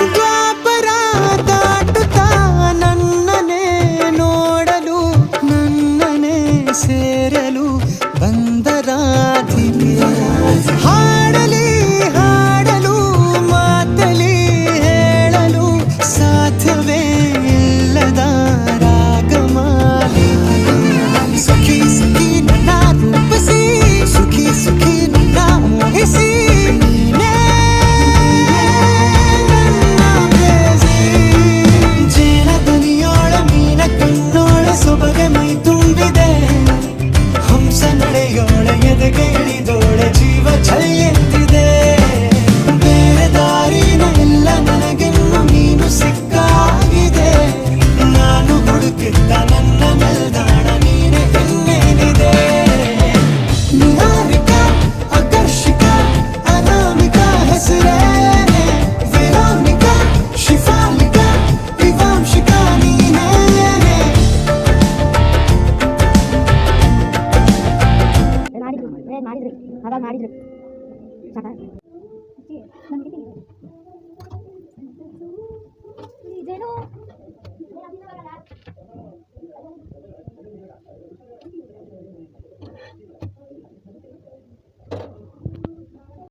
ದ್ವಾಪರ ದಾಟುತ್ತಾ ನನ್ನನೆ ನೋಡಲು ನನ್ನನೆ ಸೇರಲು ಬಂದರಾಧಿಕೆ ಹಾಡಲಿ ಹಾಡಲು ಮಾತಲಿ ಹೇಳಲು ಸಾಧ್ಯವೇ ಇಲ್ಲದ ರಾಗಮಾಲಿಕೆ ಸಖಿ ಸಖಿ ನನ್ನ ರೂಪಿಸಿ ಸುಖಿ ಸುಖಿ ನನ್ನ ಮೋಹಿಸಿ ನೀನೇ ನನ್ನ ಪ್ರೇಯಸಿ. ಜೇನ ದನಿಯೋಳ ಮೀನ ಕಣ್ಣೋಳ ಸೊಬಗೆ ಮೈ ತುಂಬಿದೆ ಹಂಸ ನಡೆಯೋಳ ಎದೆಗೆ ಇಳಿದೋಳ ಜೀವ ಛಲ್ಲಿ